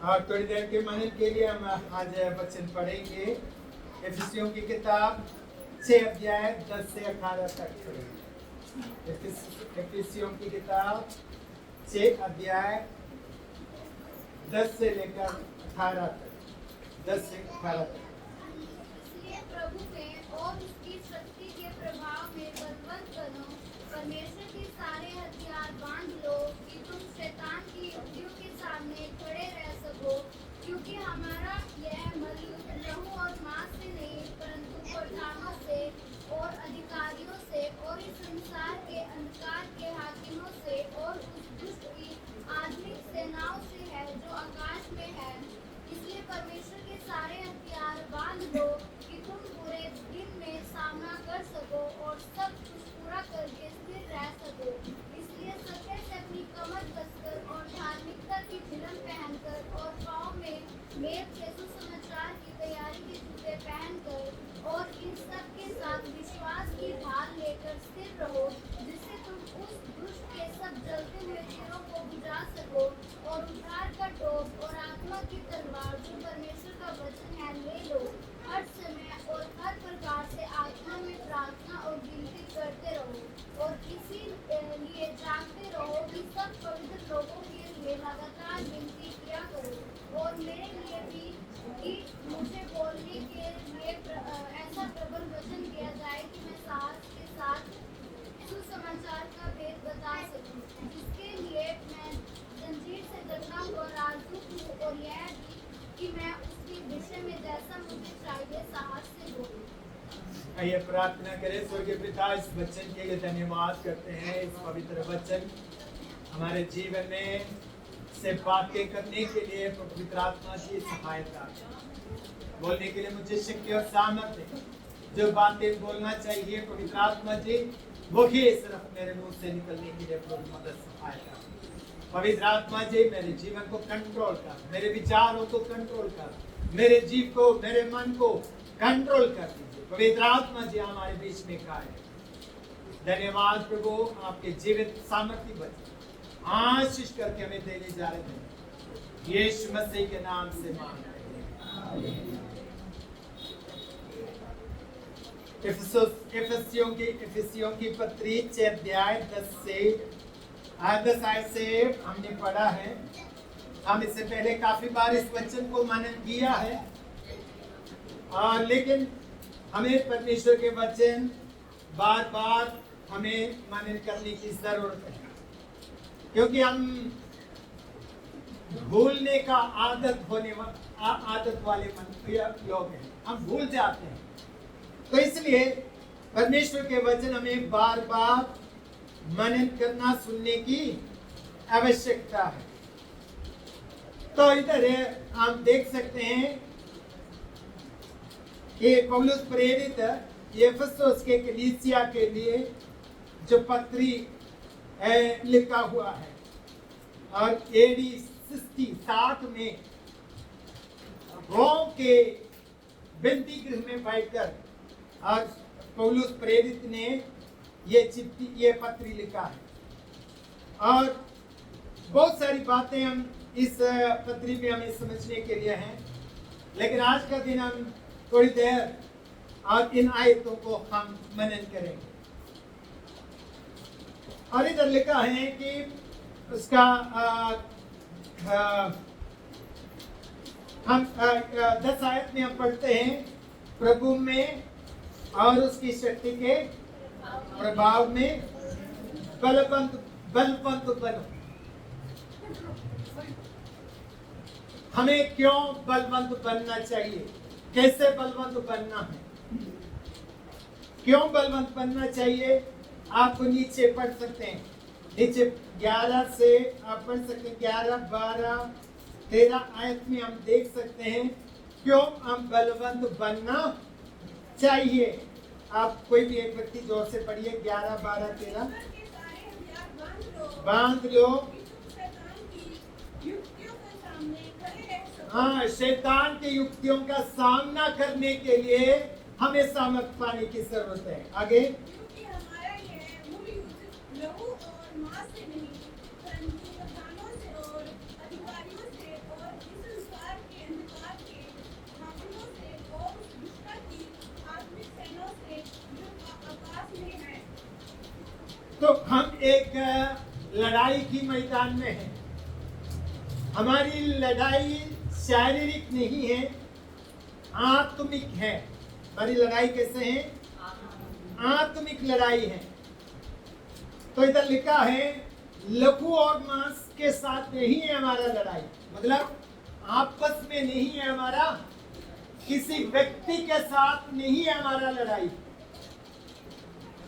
और थोड़ी देर के मनन के लिए हम आज वचन पढ़ेंगे। इफिसियों की किताब 6 अध्याय 10 से 18 तक पढ़ेंगे। इफिसियों की किताब 6 अध्याय 10 से लेकर 18 तक, 10 से 18 तक। इसलिए प्रभु में और उसकी शक्ति के प्रभाव में बलवन्त बनो, परमेश्वर के सारे हथियार बांध लो कि तुम शैतान की युक्तियों के सामने खड़े रह सको, क्योंकि हमारा यह युद्ध लहू और मांस से नहीं परंतु प्रधानों से और अधिकारियों से और इस संसार के अंधकार के हाकिमों से और उस दुष्ट की आत्मिक सेनाओं से है जो आकाश में है। इसलिए परमेश्वर के सारे हथियार बांध लो कि तुम बुरे दिन में सामना कर सको और सब कुछ पूरा करके स्थिर रह सको। इसलिए सत्य से अपनी कमर कसकर और धार्मिकता की झिलम पहनकर और पाँव में मेल के सुसमाचार की तैयारी के जूते पहनकर और इन सब के साथ विश्वास की ढाल लेकर स्थिर रहो, जिससे तुम उस दुष्ट के सब जलते हुए तीरों को बुझा सको और उद्धार का टोप और आत्मा की तलवार जो परमेश्वर का वचन है ले लो। हर समय और हर प्रकार से आत्मा में प्रार्थना और विनती करते रहो और इसी लिए जागते रहो कि सब पवित्र लोगों के लिए लगातार विनती किया करो और मेरे लिए भी कि मुझे बोलने के लिए ऐसा प्रबल वचन दिया जाए कि मैं साहस के साथ सुसमाचार का भेद बता सकूं, जिसके लिए मैं जंजीर से जकड़ा हुआ राजदूत हूँ, और यह भी कि मैं उसके विषय में जैसा मुझे चाहिए साहस से बोलूं। आइए प्रार्थना करें। स्वर्गीय पिता, इस वचन के लिए धन्यवाद करते हैं। इस पवित्र वचन हमारे जीवन में से बातें करने के लिए पवित्र आत्मा की सहायता, बोलने के लिए मुझे शक्ति और सामर्थ्य, जो बातें बोलना चाहिए पवित्र आत्मा जी वही सिर्फ मेरे मुंह से निकलने के लिए प्रभु मदद सहायता। पवित्र आत्मा जी मेरे जीवन को कंट्रोल कर, मेरे विचारों को कंट्रोल कर, मेरे जीव को, मेरे मन को कंट्रोल कर दीजिए। पवित्र आत्मा जी हमारे बीच में काय है। धन्यवाद प्रभु, आपके जीवित सामर्थ्य वचन आशीष करके हमें देने जा रहे हैं। यीशु मसीह के नाम से मांग रहे हैं। इफिसियों की पत्री 6 अध्याय 10 आयत से हमने पढ़ा है। हम इससे पहले काफी बार इस वचन को मनन किया है, लेकिन हमें परमेश्वर के वचन बार बार हमें मनन करने की जरूरत है, क्योंकि हम भूलने का आदत वाले लोग हैं। हम भूल जाते हैं, तो इसलिए परमेश्वर के वचन हमें बार बार मनन करना, सुनने की आवश्यकता है। तो इधर हम देख सकते हैं कि पौलुस प्रेरित इफिसुस के कलीसिया के लिए जो पत्री लिखा हुआ है, और एडी 60 में रोम के विनती गृह में बैठकर और पौलुस प्रेरित ने ये पत्री लिखा है। और बहुत सारी बातें हम इस पत्री में हमें समझने के लिए हैं, लेकिन आज का दिन हम थोड़ी देर और इन आयतों को हम मनन करेंगे। और इधर लिखा है कि उसका हम 10 आयत में हम पढ़ते हैं, प्रभु में और उसकी शक्ति के प्रभाव में बलवंत बनो। हमें क्यों बलवंत बनना चाहिए? कैसे बलवंत बनना है? क्यों बलवंत बनना चाहिए? आपको नीचे पढ़ सकते हैं, नीचे 11 से आप पढ़ सकते हैं। 11, 12, 13 आयत में हम देख सकते हैं क्यों हम बलवंत बनना चाहिए। आप कोई भी एक व्यक्ति जोर से पढ़िए। 11, 12, 13। बांध लो। हाँ, शैतान की युक्तियों का सामना करने के लिए हमें सामर्थ पाने की जरूरत है। आगे, क्योंकि हमारा यह मूल युद्ध लहू और मांस से नहीं परंतु प्रधानों से और अधिकारियों से और इस एक लड़ाई की मैदान में हैं। हमारी लड़ाई शारीरिक नहीं है, आत्मिक है। हमारी लड़ाई कैसे है? आत्मिक लड़ाई है। तो इधर लिखा है लहू और मांस के साथ नहीं है हमारा लड़ाई, मतलब आपस में नहीं है हमारा, किसी व्यक्ति के साथ नहीं है हमारा लड़ाई,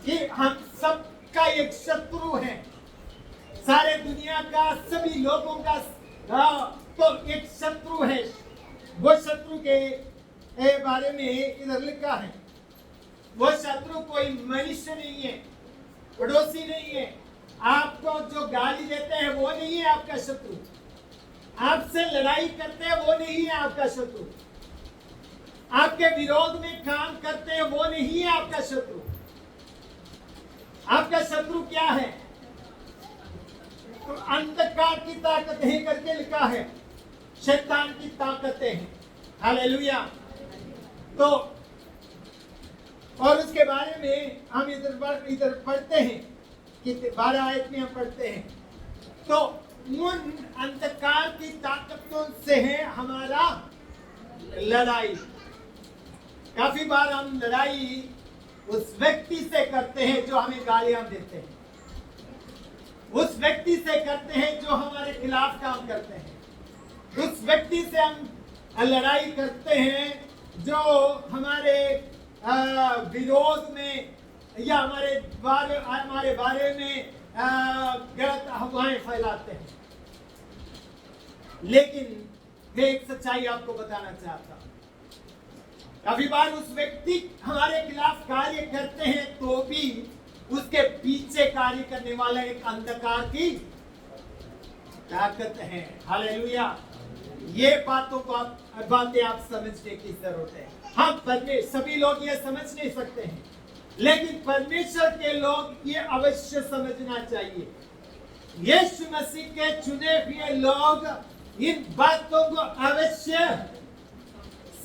कि हम सबका एक शत्रु है, सारे दुनिया का सभी लोगों का तो एक शत्रु है। वो शत्रु के बारे में इधर लिखा है, वो शत्रु कोई मनुष्य नहीं है, पड़ोसी नहीं है, आपको जो गाली देते हैं वो नहीं है आपका शत्रु, आपसे लड़ाई करते हैं वो नहीं है आपका शत्रु, आपके विरोध में काम करते हैं वो नहीं है आपका शत्रु। आपका शत्रु क्या है? तो अंधकार की ताकतें करके लिखा है, शैतान की ताकतें हैं। हालेलुया। तो और उसके बारे में हम इधर पढ़ते हैं कि 12 आयत में हम पढ़ते हैं, तो उन अंधकार की ताकतों से है हमारा लड़ाई। काफी बार हम लड़ाई उस व्यक्ति से करते हैं जो हमें गालियां देते हैं, उस व्यक्ति से करते हैं जो हमारे खिलाफ काम करते हैं, उस व्यक्ति से हम लड़ाई करते हैं जो हमारे विरोध में या हमारे बारे में गलत अफवाहें फैलाते हैं। लेकिन मैं एक सच्चाई आपको बताना चाहता हूं, काफी बार उस व्यक्ति हमारे खिलाफ कार्य करते हैं तो भी उसके पीछे कार्य करने वाला एक अंधकार की ताकत है। हालेलुया। ये बातें आप समझने की जरूरत है। हम सभी लोग ये समझ नहीं सकते हैं, लेकिन परमेश्वर के लोग ये अवश्य समझना चाहिए। यीशु मसीह के चुने हुए लोग इन बातों को अवश्य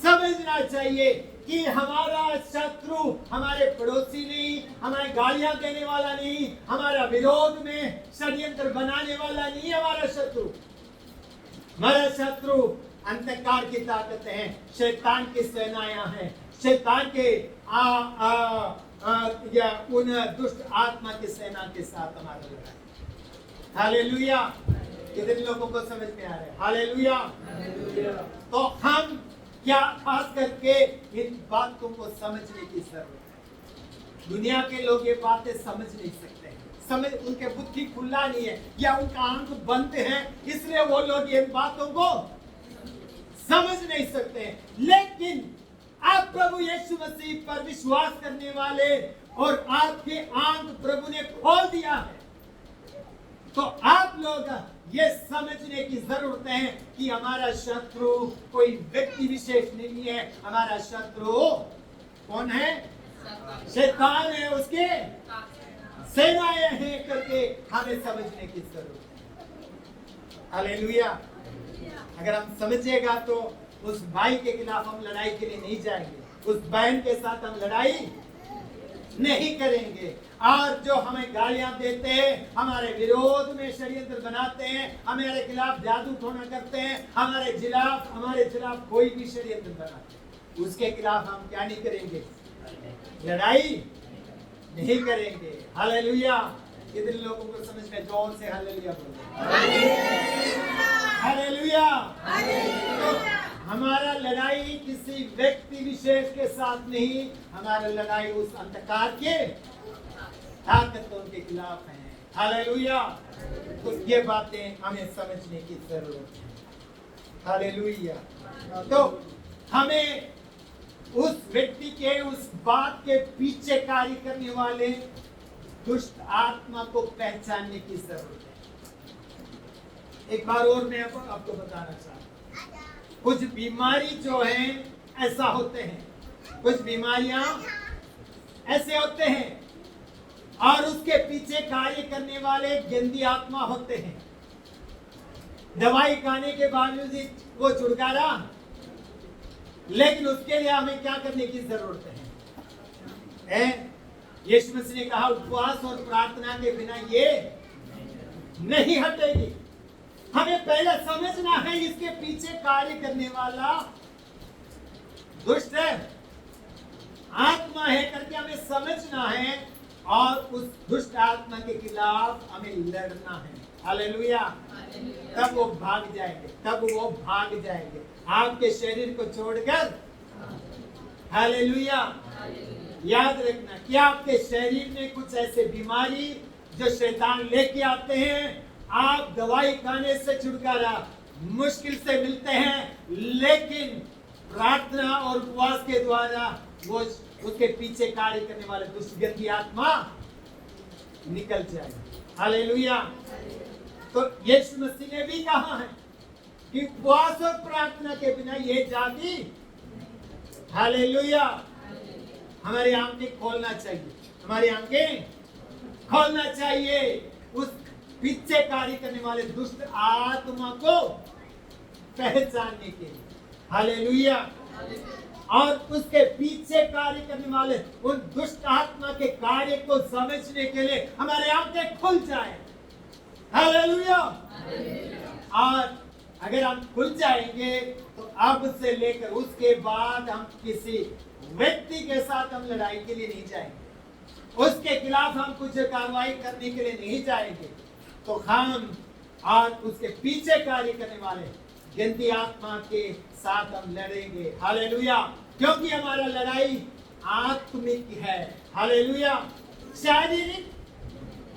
समझना चाहिए कि हमारा शत्रु हमारे पड़ोसी नहीं, हमारे गालियां देने वाला नहीं, हमारा विरोध में षड्यंत्र बनाने वाला नहीं, हमारा शत्रु अंधकार की ताकत है, शैतान की सेनाएं हैं, शैतान के या उन दुष्ट आत्मा की सेना के साथ हमारा लड़ाई। हालेलुया। कितने लोगों को समझ में आ रहा है? हालेलुया। तो हम क्या खास करके इन बातों को समझने की जरूरत है। दुनिया के लोग ये बातें समझ नहीं सकते हैं, उनके बुद्धि खुला नहीं है या उनका आंख बंद है, इसलिए वो लोग इन बातों को समझ नहीं सकते हैं। लेकिन आप प्रभु यीशु मसीह पर विश्वास करने वाले और आपके आंख प्रभु ने खोल दिया है, तो आप लोग ये समझने की जरूरत है कि हमारा शत्रु कोई व्यक्ति विशेष नहीं है, हमारा शत्रु कौन है? शैतान है, उसके सेनाएं हैं करके हमें समझने की जरूरत है। हालेलुया। अगर हम समझेगा तो उस भाई के खिलाफ हम लड़ाई के लिए नहीं जाएंगे, उस बहन के साथ हम लड़ाई नहीं करेंगे। और जो हमें गालियां देते हैं, हमारे विरोध में षड्यंत्र बनाते हैं, हमारे खिलाफ जादू टोना करते हैं, हमारे खिलाफ कोई भी षड्यंत्र बनाते हैं, उसके खिलाफ हम क्या नहीं करेंगे? लड़ाई नहीं करेंगे। हालेलुया। कितने लोगों को समझ में? जोर से हालेलुया बोलो। हालेलुया। तो हमारा लड़ाई किसी व्यक्ति विशेष के साथ नहीं, हमारा लड़ाई उस अंधकार के ताकतों के खिलाफ है। हालेलुया। तो ये बातें हमें समझने की जरूरत है। हालेलुया। तो हमें उस व्यक्ति के उस बात के पीछे कार्य करने वाले दुष्ट आत्मा को पहचानने की जरूरत है। एक बार और मैं आपको बताना चाहता हूँ, कुछ बीमारी जो है ऐसा होते हैं, कुछ बीमारियां ऐसे होते हैं और उसके पीछे कार्य करने वाले गंदी आत्मा होते हैं। दवाई खाने के बावजूद वो छुटकारा, लेकिन उसके लिए हमें क्या करने की जरूरत है? यीशु मसीह ने कहा उपवास और प्रार्थना के बिना ये नहीं हटेगी। हमें पहले समझना है इसके पीछे कार्य करने वाला दुष्ट है, आत्मा है करके हमें समझना है और उस दुष्ट आत्मा के खिलाफ हमें लड़ना है। हालेलुया। तब वो भाग जाएंगे आपके शरीर को छोड़कर। हालेलुया। याद रखना कि आपके शरीर में कुछ ऐसे बीमारी जो शैतान लेके आते हैं, आप दवाई खाने से छुटकारा मुश्किल से मिलते हैं, लेकिन प्रार्थना और उपवास के द्वारा वो उसके पीछे कार्य करने वाले दुष्ट गंदी आत्मा निकल जाएगी। हालेलुया। तो यीशु मसीह ने भी कहा है कि उपवास और प्रार्थना के बिना ये जाति। हालेलुया। हमारी आंखें खोलना चाहिए उस पीछे कार्य करने वाले दुष्ट आत्मा को पहचानने के लिए। हालेलुया। और उसके पीछे कार्य करने वाले उन दुष्ट आत्मा के कार्य को समझने के लिए हमारे आंखें खुल जाए। हालेलुया। और अगर हम खुल जाएंगे तो अब से लेकर उसके बाद हम किसी व्यक्ति के साथ हम लड़ाई के लिए नहीं जाएंगे, उसके खिलाफ हम कुछ कार्रवाई करने के लिए नहीं जाएंगे, तो हम और उसके पीछे कार्य करने वाले गंदी आत्मा के साथ हम लड़ेंगे। हालेलुया। क्योंकि हमारा लड़ाई आत्मिक है। हालेलुया। शारीरिक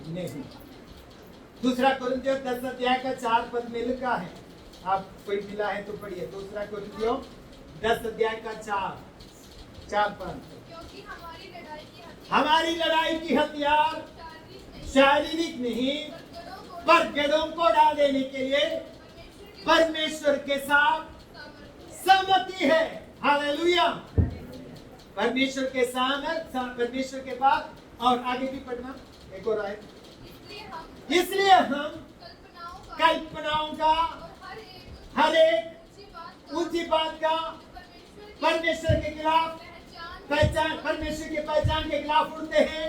नहीं। दूसरा कुरिन्थियों 10 अध्याय का 4 पद में लिखा है, आप कोई मिला है तो पढ़िए। दूसरा कुरिन्थियों 10 अध्याय का 4 पद। क्योंकि हमारी लड़ाई की हथियार शारीरिक नहीं, पर गढ़ों को डाल देने के लिए परमेश्वर के साथ सहमति है। हालेलुया। परमेश्वर के साथ, परमेश्वर के पास। और आगे भी पढ़ना, एक और आए। इसलिए हम कल्पनाओं का हर एक ऊंची बात का परमेश्वर के खिलाफ पहचान, परमेश्वर की पहचान के खिलाफ उड़ते हैं,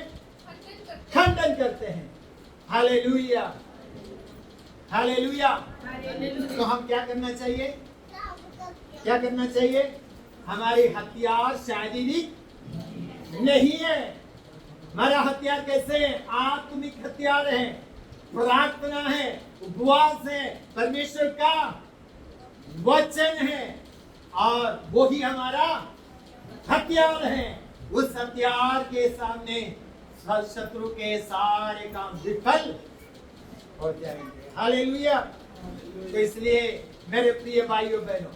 खंडन करते हैं। हालेलुया। हालेलुया। तो हम क्या करना चाहिए? क्या करना चाहिए? हमारे हथियार शारीरिक नहीं है। हमारा हथियार कैसे है? आत्मिक हथियार है, प्रार्थना है, उपवास है, परमेश्वर का वचन है, और वो ही हमारा हथियार है। उस हथियार के सामने शत्रु के सारे काम विफल हो जाएंगे। हालेलुया। तो इसलिए मेरे प्रिय भाइयों बहनों,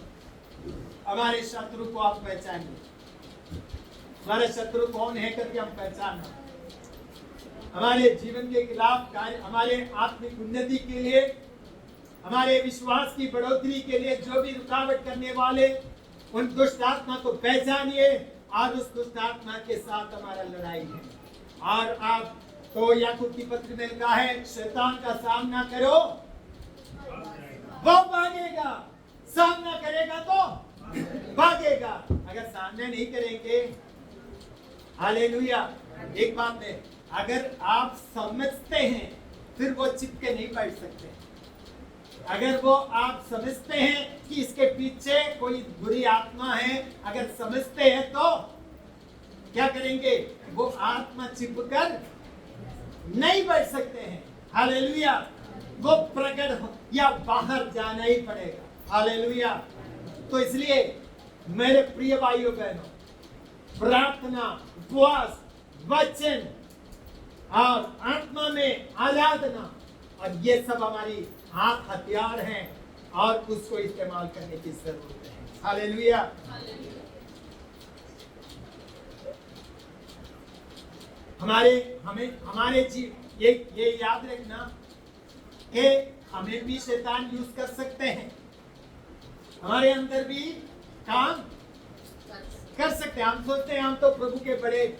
हमारे शत्रु को आप पहचानिए। हमारे शत्रु कौन है करके हम पहचानना। हमारे जीवन के खिलाफ कार्य, हमारे आत्मिक उन्नति के लिए, हमारे विश्वास की बढ़ोतरी के लिए जो भी रुकावट करने वाले उन दुष्ट आत्मा को पहचानिए और उस दुष्ट आत्मा के साथ हमारा लड़ाई है। और आप तो याकूब की पत्र में लिखा है, शैतान का सामना करो वो भागेगा, सामना करेगा तो भागेगा। अगर सामना नहीं करेंगे, हालेलुया। एक बात है, अगर आप समझते हैं फिर वो चिपके नहीं बैठ सकते। अगर वो आप समझते हैं कि इसके पीछे कोई बुरी आत्मा है, अगर समझते हैं तो क्या करेंगे? वो आत्मा चिपकर नहीं बैठ सकते हैं। हालेलुया। वो प्रकट या बाहर जाना ही पड़ेगा। हालेलुया। तो इसलिए मेरे प्रिय भाइयों बहनों, प्रार्थना, उपवास, वचन और आत्मा में आराधना, और ये सब हमारी हथियार हैं और उसको इस्तेमाल करने की जरूरत है। हालेलुया। हमारे जीव ये याद रखना कि हमें भी शैतान यूज कर सकते हैं, हमारे अंदर भी काम कर सकते हैं। हम सोचते हैं हम तो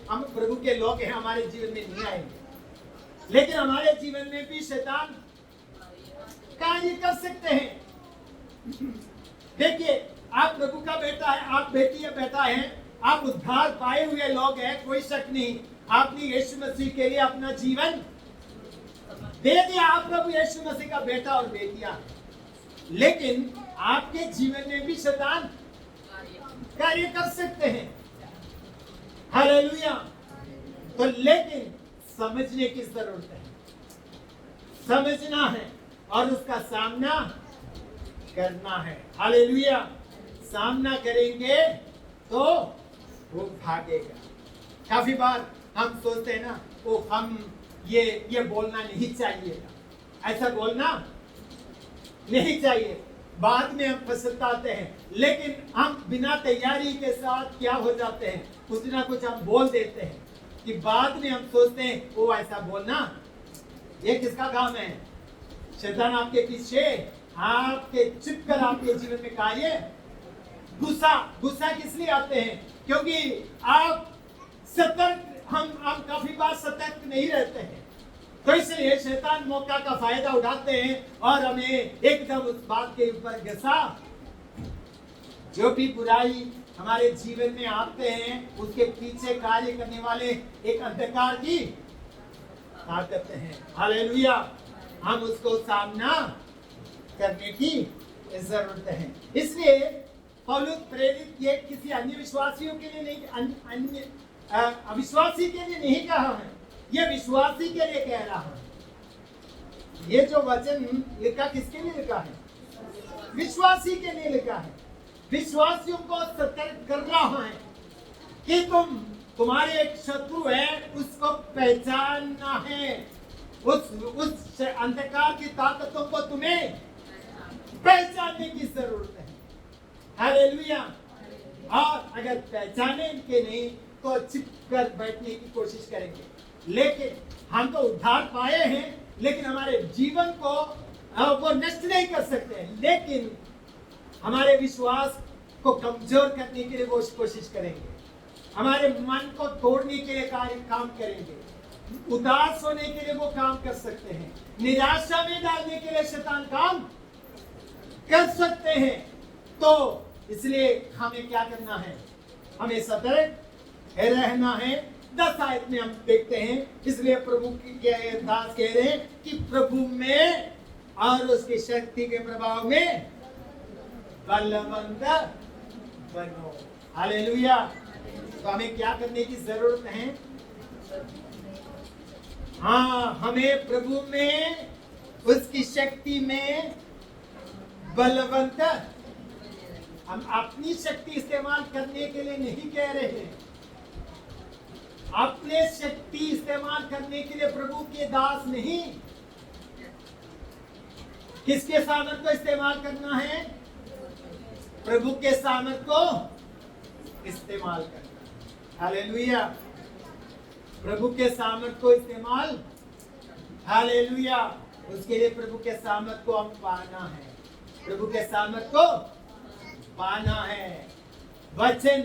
हम प्रभु के लोग हैं, हमारे जीवन में नहीं आएंगे, लेकिन हमारे जीवन में भी शैतान कार्य कर सकते हैं। देखिए, आप प्रभु का बेटा है, आप बेटी है, बेटा है, आप उद्धार पाए हुए लोग हैं, कोई शक नहीं। आपने यीशु मसीह के लिए अपना जीवन दे दिया, आप प्रभु यीशु मसीह का बेटा और बेटियां हैं, लेकिन आपके जीवन में भी शैतान कार्य कर सकते हैं। हालेलुया। तो लेकिन समझने की जरूरत है, समझना है और उसका सामना करना है। हालेलुया। सामना करेंगे तो वो भागेगा। काफी बार हम सोचते हैं ना, वो हम ये बोलना नहीं चाहिए, ऐसा बोलना नहीं चाहिए, बाद में हम पछताते हैं, लेकिन हम बिना तैयारी के साथ क्या हो जाते हैं, कुछ ना कुछ हम बोल देते हैं कि बाद में हम सोचते हैं वो ऐसा बोलना ये किसका काम है? शैतान आपके पीछे, आपके छिपकर आपके जीवन में कार्य। गुस्सा किस लिए आते हैं? क्योंकि आप सतर्क, हम काफी बार सतर्क नहीं रहते हैं, तो इसलिए शैतान मौका का फायदा उठाते हैं और हमें एकदम उस बात के ऊपर घसा। जो भी बुराई हमारे जीवन में आते हैं उसके पीछे कार्य करने वाले एक अंधकार की ताकत है। हालेलुया। हम उसको सामना करने की जरूरत है। इसलिए पौलुस प्रेरित ये किसी अन्य विश्वासियों के लिए नहीं, अविश्वासी के लिए नहीं कहा है, ये विश्वासी के लिए कह रहा है। ये जो वचन लिखा किसके लिए लिखा है? विश्वासी के लिए लिखा है। विश्वासियों को सतर्क कर रहा है कि तुम्हारे एक शत्रु है, उसको पहचानना है, उस अंधकार की ताकतों को तुम्हें पहचानने की जरूरत है। हालेलुया। और अगर पहचाने के नहीं तो छिपकर बैठने की कोशिश करेंगे, लेकिन हम तो उद्धार पाए हैं, लेकिन हमारे जीवन को वो नष्ट नहीं कर सकते, लेकिन हमारे विश्वास को कमजोर करने के लिए वो कोशिश करेंगे, हमारे मन को तोड़ने के लिए काम करेंगे, उदास होने के लिए वो काम कर सकते हैं, निराशा में डालने के लिए शैतान काम कर सकते हैं। तो इसलिए हमें क्या करना है? हमें सतर्क रहना है। 10 आयत में हम देखते हैं, इसलिए प्रभु की दास कह रहे हैं कि प्रभु में और उसकी शक्ति के प्रभाव में बलवंत बनो। हालेलुया। तो हमें क्या करने की जरूरत है? हाँ, हमें प्रभु में उसकी शक्ति में बलवंत, हम अपनी शक्ति इस्तेमाल करने के लिए नहीं कह रहे हैं, अपने शक्ति इस्तेमाल करने के लिए प्रभु के दास नहीं, किसके सामर्थ को इस्तेमाल करना है? प्रभु के सामर्थ को इस्तेमाल करना। हालेलुया। प्रभु के सामर्थ को इस्तेमाल, हालेलुया, उसके लिए प्रभु के सामर्थ को हम पाना है, प्रभु के सामर्थ को पाना है। वचन,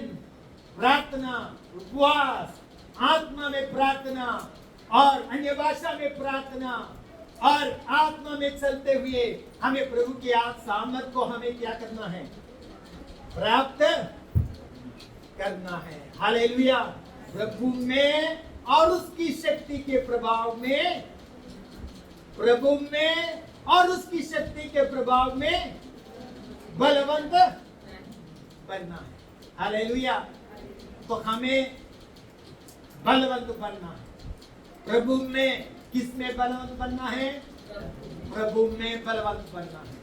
प्रार्थना, उपवास, आत्मा में प्रार्थना और अन्य भाषा में प्रार्थना और आत्मा में चलते हुए हमें प्रभु की सामर्थ को हमें क्या करना है? प्राप्त करना है। हालेलुया। प्रभु में और उसकी शक्ति के प्रभाव में, प्रभु में और उसकी शक्ति के प्रभाव में बलवंत बनना है। हालेलुया। तो हमें बलवंत बनना है। प्रभु में किस में बलवंत बनना है? प्रभु में बलवंत बनना है।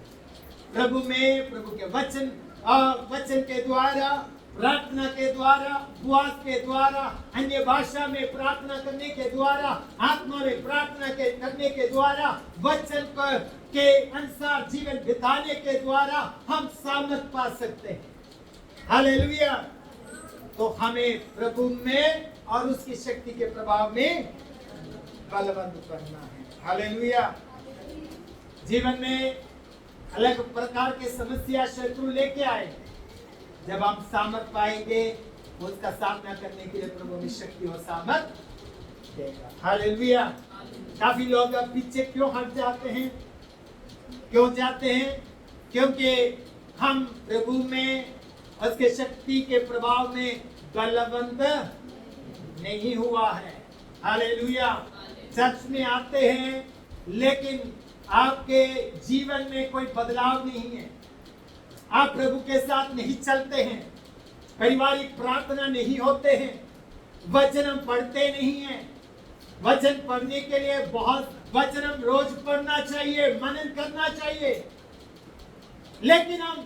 प्रभु में, प्रभु के वचन और वचन के द्वारा, प्रार्थना के द्वारा, उपवास के द्वारा, अन्य भाषा में प्रार्थना करने के द्वारा, आत्मा में प्रार्थना करने के द्वारा, वचन के अनुसार जीवन बिताने के द्वारा हम सामर्थ पा सकते हैं। हालेलुया। तो हमें प्रभु में और उसकी शक्ति के प्रभाव में बलवंत बनना है। हालेलुया। जीवन में अलग प्रकार के समस्या शत्रु लेके आए, जब हम सामर्थ पाएंगे उसका सामना करने के लिए प्रभु में शक्ति और सामर्थ देगा। हालेलुया। काफी लोग अब पीछे क्यों हट जाते हैं? क्यों जाते हैं? क्योंकि हम प्रभु में उसके शक्ति के प्रभाव में बलवंत नहीं हुआ है। हालेलुया। चर्च में आते हैं, लेकिन आपके जीवन में कोई बदलाव नहीं है, आप प्रभु के साथ नहीं चलते हैं, पारिवारिक प्रार्थना नहीं होते हैं, वचन हम पढ़ते नहीं हैं। वचन पढ़ने के लिए बहुत वचन हम रोज पढ़ना चाहिए, मनन करना चाहिए, लेकिन हम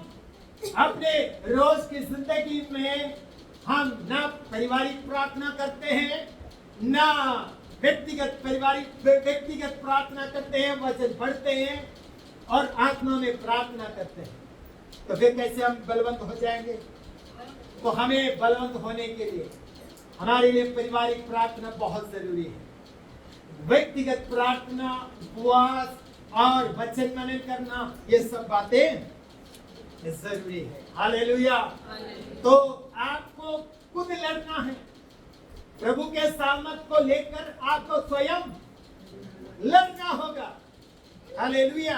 अपने रोज की जिंदगी में हम ना पारिवारिक प्रार्थना करते हैं, ना व्यक्तिगत प्रार्थना करते हैं, वचन पढ़ते हैं और आत्मा में प्रार्थना करते हैं। तो फिर कैसे हम बलवंत हो जाएंगे? तो हमें बलवंत होने के लिए हमारे लिए पारिवारिक प्रार्थना बहुत जरूरी है। व्यक्तिगत प्रार्थना, उपवास और वचन मनन करना, ये सब बातें जरूरी है। हालेलुया। तो आपको खुद लड़ना है, प्रभु के सामर्थ को लेकर आपको स्वयं लड़ना होगा। हालेलुया।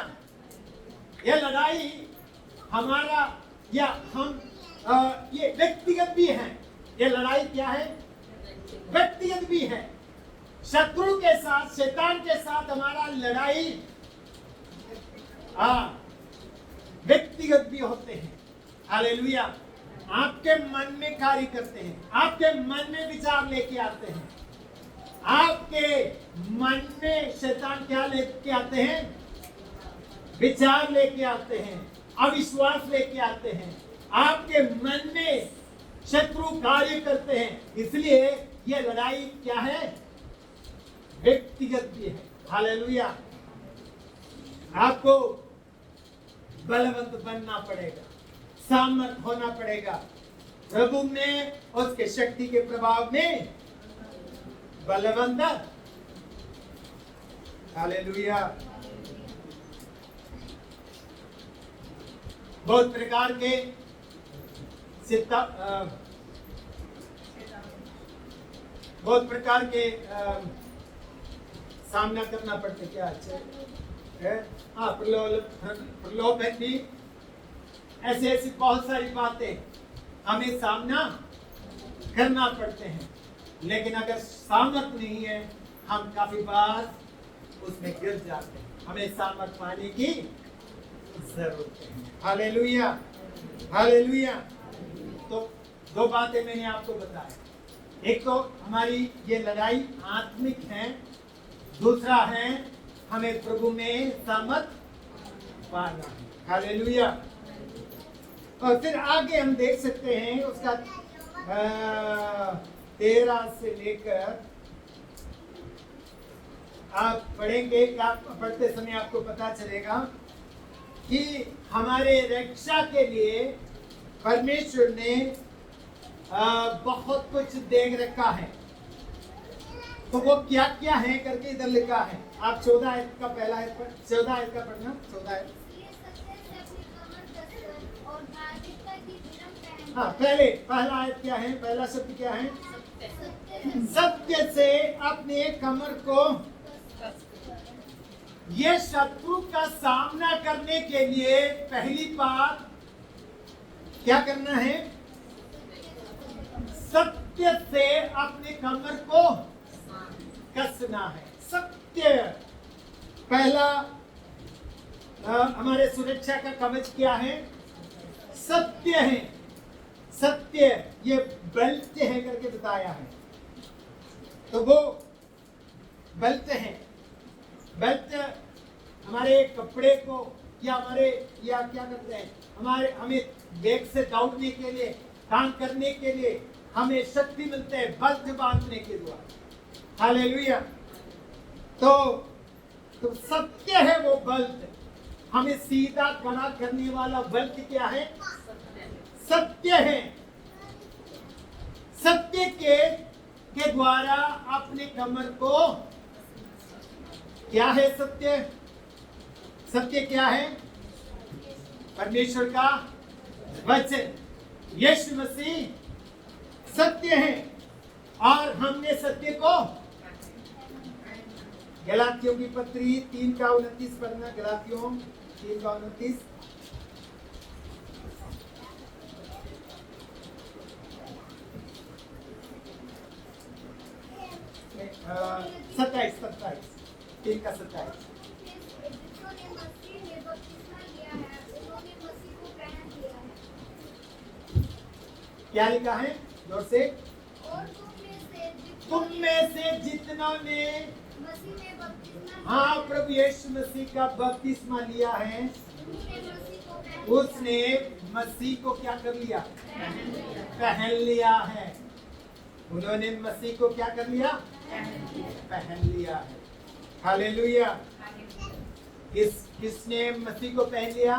यह लड़ाई हमारा या हम ये व्यक्तिगत भी है। ये लड़ाई क्या है? व्यक्तिगत भी है। शत्रु के साथ, शैतान के साथ हमारा लड़ाई व्यक्तिगत भी होते हैं। हालेलुया। आपके मन में कार्य करते हैं, आपके मन में विचार लेके आते हैं, आपके मन में शैतान क्या लेके आते हैं? विचार लेके आते हैं, अविश्वास लेके आते हैं, आपके मन में शत्रु कार्य करते हैं। इसलिए ये लड़ाई क्या है? व्यक्तिगत भी है। हालेलुया। आपको बलवंत बनना पड़ेगा, सामर्थ होना पड़ेगा, प्रभु में उसके शक्ति के प्रभाव में बलवंत। हालेलुया। बहुत प्रकार के बहुत प्रकार के सामना करना पड़ता है। क्या अच्छा है? हाँ, प्रलोभन भी, ऐसे ऐसी बहुत सारी बातें हमें सामना करना पड़ते हैं। लेकिन अगर सामर्थ नहीं है, हम काफी बार उसमें गिर जाते हैं। हमें सामर्थ पाने की जरूरत है। हालेलुया। हालेलुया। तो दो बातें मैंने आपको बताया। एक तो हमारी ये लड़ाई आत्मिक है, दूसरा है हमें प्रभु में सामर्थ पाना है। हालेलुया। और फिर आगे हम देख सकते हैं उसका 13 से लेकर आप पढ़ेंगे, आप पढ़ते समय आपको पता चलेगा कि हमारे रक्षा के लिए परमेश्वर ने बहुत कुछ देख रखा है। तो वो क्या क्या है करके इधर लिखा है। आप 14 आयत का पहला आयत पर 14 आयत का पढ़ना। 14 आयत। हाँ, पहला आयत क्या है? पहला शब्द क्या है? सत्य से अपने कमर को। ये शत्रु का सामना करने के लिए पहली बात क्या करना है? सत्य से अपने कमर को कसना है। सत्य पहला हमारे सुरक्षा का कवच क्या है? सत्य है। सत्य ये बेल्ट है करके बताया है। तो वो बेल्ट है। बेल्ट हमारे कपड़े को या क्या करते हैं, हमें वेग से दौड़ने के लिए, काम करने के लिए हमें शक्ति मिलते है बल्ट बांधने के द्वारा। हालेलुया। तो सत्य है वो बल्ट। हमें सीधा खड़ा करने वाला बल्ट क्या है? सत्य है। सत्य के द्वारा अपने कमर को, क्या है सत्य? सत्य क्या है? परमेश्वर का वचन, यीशु मसीह सत्य है। और हमने सत्य को, गलातियों की पत्री 3 का 29 पढ़ना। गलातियों 3 का 29। 27 3 का 27। क्या लिखा है जोर से? और तुम में से जितनों ने मसीह में बपतिस्मा हाँ प्रभु यीशु मसीह का बपतिस्मा लिया है, उसने मसीह को क्या कर लिया? पहन लिया है। उन्होंने मसीह को क्या कर लिया? पहन लिया है। हालेलुया। किसने मसीह को पहन लिया?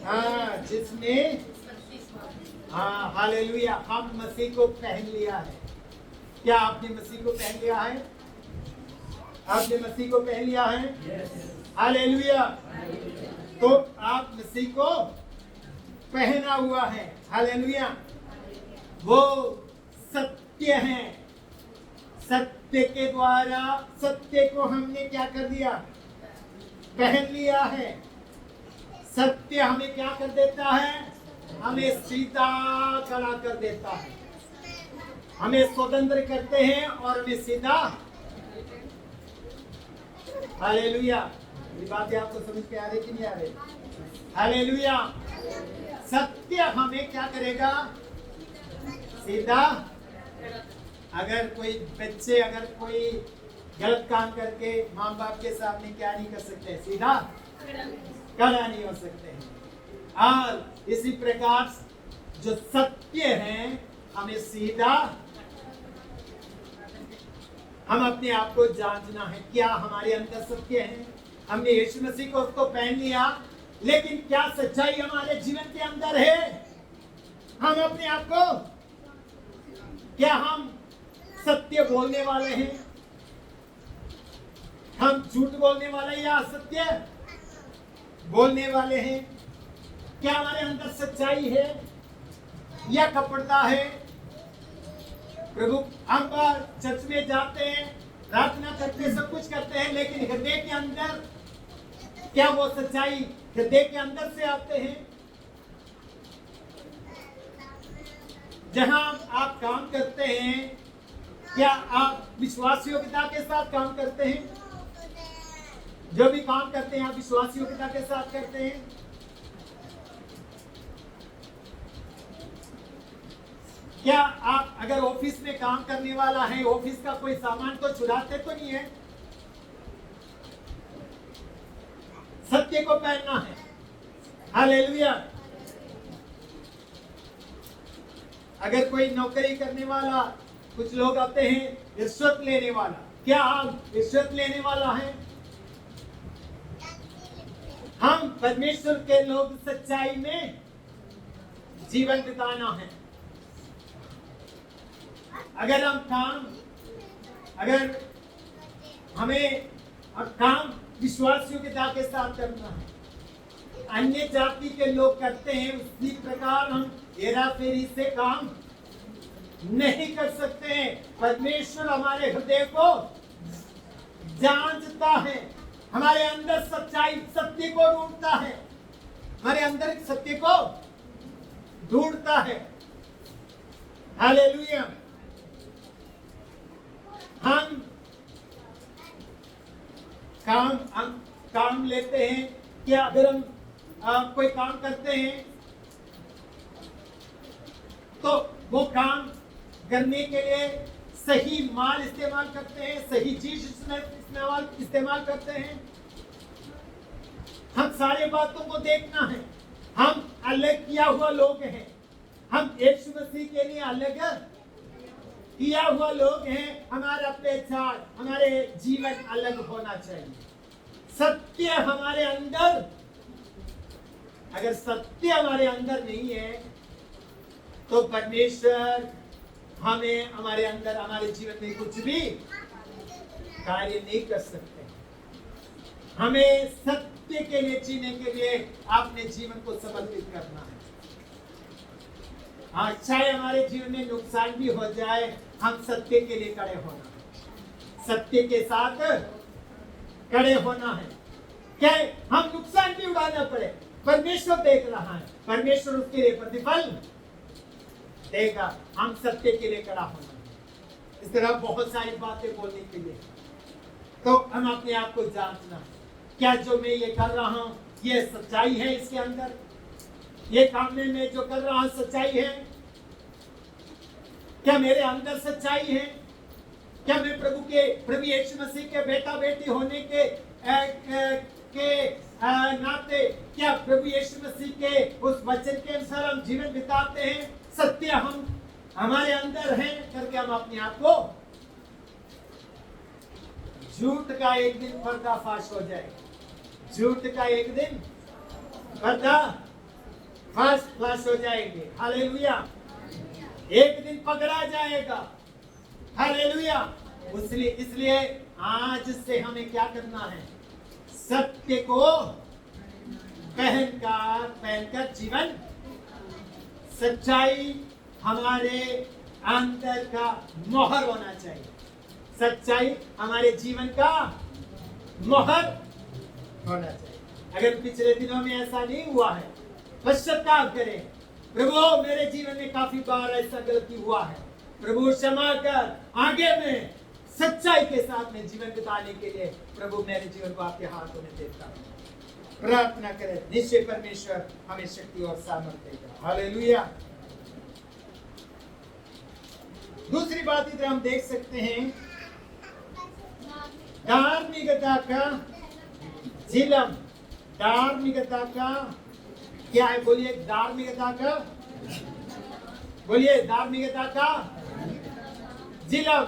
हाँ, जिसने, हाँ हालेलुया, हम मसीह को पहन लिया है। क्या आपने मसीह को पहन लिया है? आपने मसीह को पहन लिया है? हालेलुया। तो आप मसीह को पहना हुआ है। हालेलुया। वो सत्य है। सत्य के द्वारा सत्य को हमने क्या कर दिया? पहन लिया है। सत्य हमें क्या कर देता है? हमें सीधा खड़ा कर देता है, हमें स्वतंत्र करते हैं और हमें सीधा। हालेलुया। ये बातें आपको समझ के आ रही कि नहीं आ रही? हालेलुया। सत्य हमें क्या करेगा? सीधा। अगर कोई बच्चे अगर कोई गलत काम करके माँ बाप के सामने क्या नहीं कर सकते? सीधा खड़ा नहीं हो सकते हैं। और इसी प्रकार जो सत्य है हमें सीधा, हम अपने आप को जांचना है, क्या हमारे अंदर सत्य है? हमने यीशु मसीह को उसको पहन लिया, लेकिन क्या सच्चाई हमारे जीवन के अंदर है? हम अपने आप को, क्या हम सत्य बोलने वाले हैं? हम झूठ बोलने वाले या सत्य बोलने वाले हैं? क्या हमारे अंदर सच्चाई है या कपटता है? प्रभु, हम चर्च में जाते हैं, प्रार्थना करते हैं, सब कुछ करते हैं, लेकिन हृदय के अंदर क्या वो सच्चाई हृदय के अंदर से आते हैं? जहां आप काम करते हैं, क्या आप विश्वास योग्यता के साथ काम करते हैं? जो भी काम करते हैं आप विश्वास योग्यता के साथ करते हैं? क्या आप अगर ऑफिस में काम करने वाला है, ऑफिस का कोई सामान तो चुराते तो नहीं है? सत्य को पहनना है। हालेलुया। अगर कोई नौकरी करने वाला, कुछ लोग आते हैं रिश्वत लेने वाला, क्या हम रिश्वत लेने वाला है? हम परमेश्वर के लोग सच्चाई में जीवन बिताना है। अगर हमें काम विश्वास योग्यता के साथ करना है, अन्य जाति के लोग करते हैं उसी प्रकार हम हेरा फेरी से काम नहीं कर सकते हैं। परमेश्वर हमारे हृदय को जांचता है, हमारे अंदर सच्चाई सत्य को ढूंढता है, हमारे अंदर सत्य को ढूंढता है। हालेलुया। हम काम लेते हैं, क्या अगर हम कोई काम करते हैं तो वो काम करने के लिए सही माल इस्तेमाल करते हैं, सही चीज इस्तेमाल करते हैं। हम सारे बातों को देखना है। हम अलग किया हुआ लोग हैं, हम यीशु मसीह के लिए अलग किया हुआ लोग हैं। हमारा पहचान, हमारे जीवन अलग होना चाहिए। सत्य हमारे अंदर, अगर सत्य हमारे अंदर नहीं है तो परमेश्वर हमें हमारे अंदर, हमारे जीवन में कुछ भी कार्य नहीं कर सकते। हमें सत्य के लिए जीने के लिए अपने जीवन को समर्पित करना है। हाँ, चाहे हमारे जीवन में नुकसान भी हो जाए, हम सत्य के लिए खड़े होना है, सत्य के साथ खड़े होना है। क्या हम नुकसान भी उड़ाना पड़े, परमेश्वर देख रहा है, परमेश्वर उसके लिए प्रतिफल देगा। हम सत्य के लिए खड़ा होना है। इस तरह बहुत सारी बातें बोलने के लिए, तो हम अपने आप को जांचना है, क्या जो मैं ये कर रहा हूं ये सच्चाई है इसके अंदर? ये काम में मैं जो कर रहा हूं सच्चाई है? क्या मेरे अंदर सच्चाई है? क्या मैं प्रभु यीशु मसीह के बेटा बेटी होने के नाते क्या प्रभु यीशु मसीह के उस वचन के अनुसार हम जीवन बिताते हैं? सत्य हम हमारे अंदर है करके हम अपने आप को, झूठ का एक दिन पर्दाफाश हो जाएगा। झूठ का एक दिन पर्दाफाश हो जाएंगे। हालेलुया। एक दिन पकड़ा जाएगा। हालेलुया। इसलिए आज से हमें क्या करना है? सत्य को पहनकर जीवन, सच्चाई हमारे अंदर का मोहर होना चाहिए। सच्चाई हमारे जीवन का मोहर होना चाहिए। अगर पिछले दिनों में ऐसा नहीं हुआ है, पश्चाताप करें, प्रभु मेरे जीवन में काफी बार ऐसा गलती हुआ है, प्रभु क्षमा कर, आगे में सच्चाई के साथ में जीवन बिताने के लिए प्रभु मेरे जीवन को आपके हाथों में देता हूं। प्रार्थना करें, निश्चय परमेश्वर हमें शक्ति और सामर्थ्य देगा। हालेलुया। दूसरी बात इधर हम देख सकते हैं, धार्मिकता का झिलम। धार्मिकता का क्या है? बोलिए धार्मिकता का, बोलिए धार्मिकता का झिलम।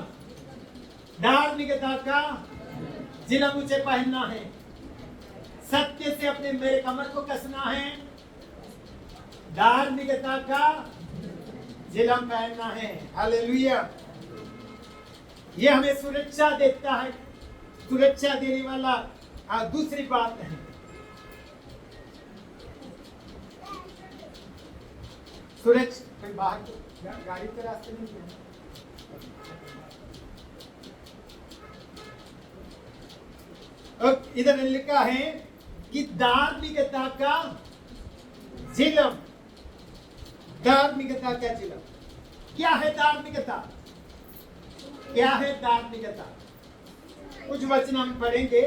धार्मिकता का झिलम मुझे पहनना है। सत्य से अपने मेरे कमर को कसना है। धार्मिकता का झिलम पहनना है। हालेलुया। ये हमें सुरक्षा देता है। सुरक्षा देने वाला दूसरी बात है, सुरक्षा। बाहर गाड़ी के रास्ते नहीं है। इधर लिखा है कि धार्मिकता का झिलम। धार्मिकता का झिलम क्या है? धार्मिकता क्या है? धार्मिकता कुछ वचन हम पढ़ेंगे,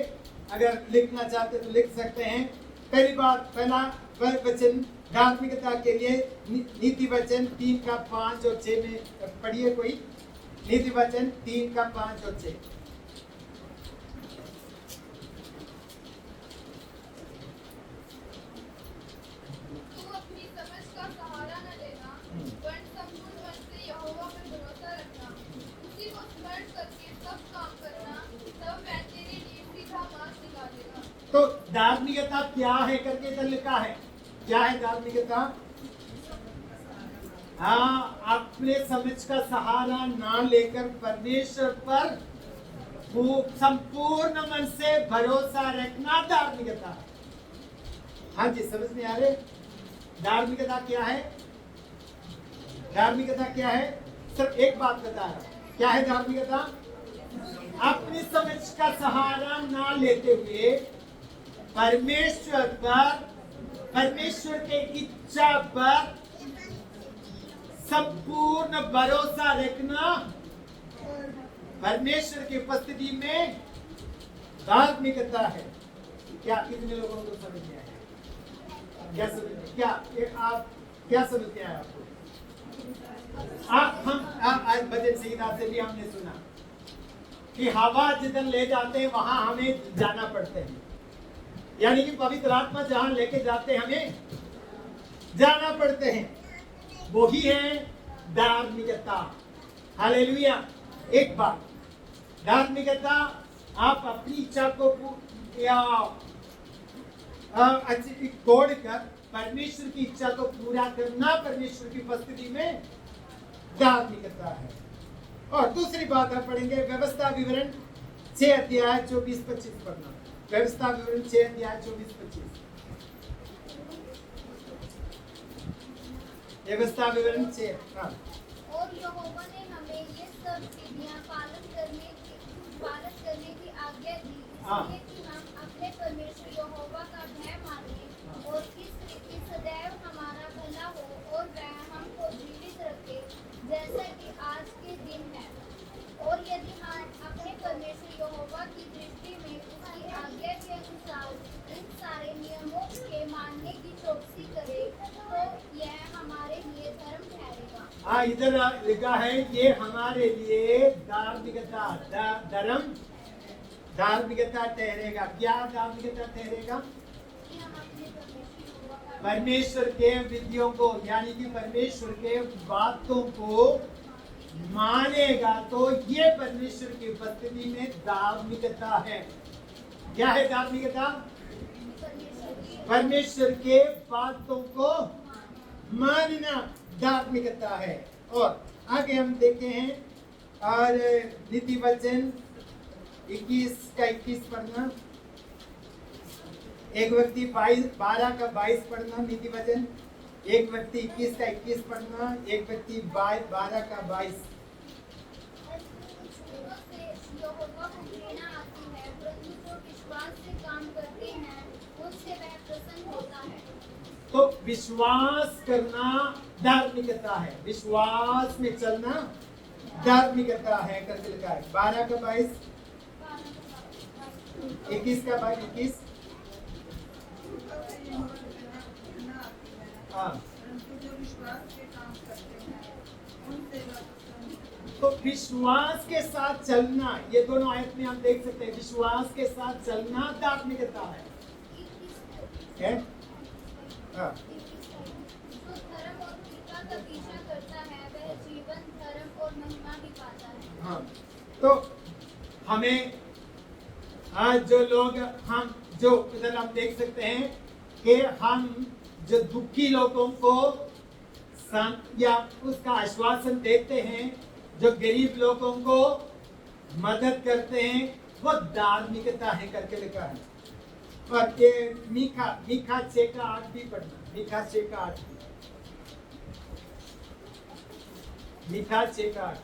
अगर लिखना चाहते तो लिख सकते हैं। पहला वचन धार्मिकता के लिए नीति वचन 3 का 5 और 6 में पढ़िए कोई। नीति वचन 3 का 5 और 6। तो धार्मिकता क्या है करके इधर लिखा है। क्या है धार्मिकता? हाँ, अपने समझ का सहारा ना लेकर परमेश्वर पर संपूर्ण मन से भरोसा रखना धार्मिकता। हाँ जी, समझ में आ रहे? धार्मिकता क्या है? धार्मिकता क्या है? सिर्फ एक बात बता रहा। क्या है धार्मिकता? अपनी समझ का सहारा ना लेते हुए परमेश्वर के इच्छा पर संपूर्ण भरोसा रखना परमेश्वर की उपस्थिति में धार्मिकता है। क्या कितने लोगों को समझ में आया? क्या समझ, आप क्या समझ में आया आपको? आज भजन संहिता से भी हमने सुना कि हवा जिधर ले जाते हैं वहां हमें जाना पड़ता है। यानी कि पवित्र आत्मा जहां लेके जाते हैं हमें जाना पड़ते हैं। वही है धार्मिकता। हालेलुया। एक बात, धार्मिकता आप अपनी इच्छा को तोड़कर परमेश्वर की इच्छा को पूरा करना परमेश्वर की उपस्थिति में धार्मिकता है। और दूसरी बात हम पढ़ेंगे, व्यवस्था विवरण 6 अध्याय 24-25 पढ़ना। व्यवस्था विवरण 6 अध्याय 24-25। व्यवस्था विवरण 6। और यहोवा ने हमें ये सब विधियां पालन करने की आज्ञा दी, इसलिए कि हम अपने परमेश्वर यहोवा का भय मानें और इस रीति सदैव हमारा भला हो और वह हमको जीवित रखे जैसा कि आज के दिन है। और यदि हम अपने परमेश्वर यहोवा की दृष्टि में उसकी आज्ञा के अनुसार इन सारे नियमों के मानने की चौकसी करें तो इधर लिखा है ये हमारे लिए धार्मिकता धार्मिकता ठहरेगा। क्या धार्मिकता ठहरेगा? कि हम अपने परमेश्वर के विधियों को यानी कि परमेश्वर के बातों को मानेगा तो ये परमेश्वर की उपस्थिति में धार्मिकता है। क्या है धार्मिकता? परमेश्वर के बातों को मानना धार्मिकता है। और आगे हम देखते हैं और नीति वचन 21 का 21 पढ़ना, एक व्यक्ति 12 का 22 पढ़ना नीति वचन, एक व्यक्ति 21 का 21 पढ़ना, एक व्यक्ति 12 का 22। यहोवा को घृणा आती है, परंतु जो विश्वास से काम करते हैं उससे वह प्रसन्न होता है। तो विश्वास करना धार्मिकता है, विश्वास में चलना धार्मिकता है करके लिखा है। 12 का 22, 21 का 21। हाँ, तो विश्वास के साथ चलना, ये दोनों आयत में हम देख सकते हैं, विश्वास के साथ चलना धार्मिकता है। हाँ, जो धर्म और कृपा का पीछा करता है वह जीवन, धर्म और महिमा भी पाता है। हाँ, तो हमें आज जो लोग हम जो इधर हम देख सकते हैं कि हम जो दुखी लोगों को या उसका आश्वासन देते हैं, जो गरीब लोगों को मदद करते हैं, वो धार्मिकता है करके लिखा है। और ये मीखा 6 का 8 भी पढ़ना, मीखा 6 का 8, मीखा 6 का 8।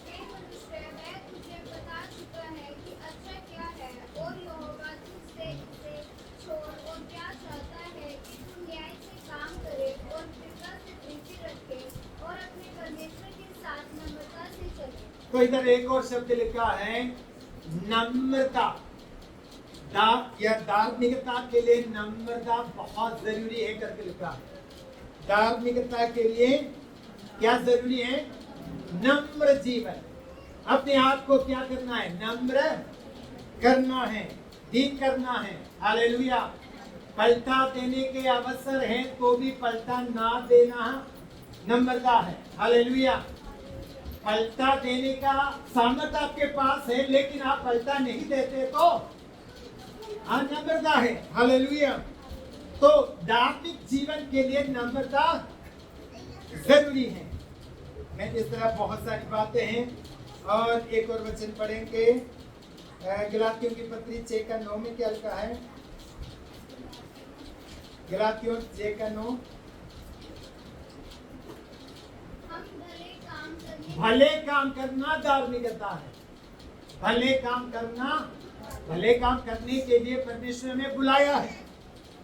हे मनुष्य, वह तुझे बता चुका है कि अच्छा क्या है, और यहोवा तुझसे इसे छोड़ और क्या चाहता है कि तू न्याय से काम करे और कृपा से प्रीति रखे और अपने परमेश्वर के साथ नम्रता से चले। तो इधर एक और शब्द लिखा है नम्रता। या धार्मिकता के लिए नम्रता बहुत जरूरी है करके लिखा है। धार्मिकता के लिए क्या जरूरी है? नम्र जीवन। अपने आप को क्या करना है? नम्र करना है, ठीक करना है। हालेलुया। पलटा देने के अवसर है तो भी पलटा ना देना नम्रता है। हालेलुया। पलटा देने का सामर्थ्य आपके पास है लेकिन आप पलटा नहीं देते तो नम्रता है। हालेलुया। तो धार्मिक जीवन के लिए नम्रता जरूरी है। मैं इस तरह बहुत सारी बातें हैं और एक और वचन पढ़ेंगे। गलातियों की पत्री 6 का 9 में क्या लिखा है? गलातियों 6 का 9। भले काम करना धार्मिकता है। भले काम करना, भले काम करने के लिए परमेश्वर ने बुलाया है।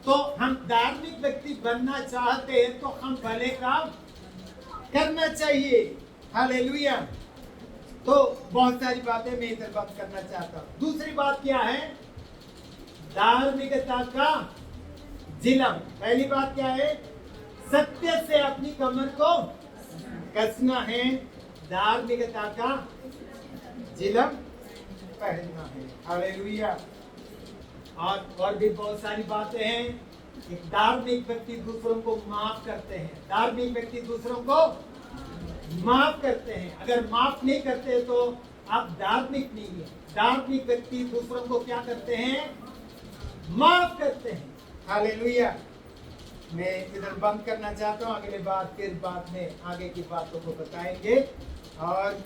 तो हम धार्मिक व्यक्ति बनना चाहते हैं तो हम भले काम करना चाहिए। हालेलुया। तो बहुत सारी बातें मैं इधर बात करना चाहता हूँ। दूसरी बात क्या है? धार्मिकता का जिलम। पहली बात क्या है? सत्य से अपनी कमर को कसना है। धार्मिकता का जिलम पहनना है। हालेलुया। और भी बहुत सारी बातें हैं। एक धार्मिक व्यक्ति दूसरों को माफ करते हैं। धार्मिक व्यक्ति दूसरों को माफ करते हैं। अगर माफ नहीं करते तो आप धार्मिक नहीं है। धार्मिक व्यक्ति दूसरों को क्या करते हैं? माफ करते हैं। हालेलुया। मैं इधर बंद करना चाहता हूँ। अगले बात फिर बाद में आगे की बातों को बताएंगे। और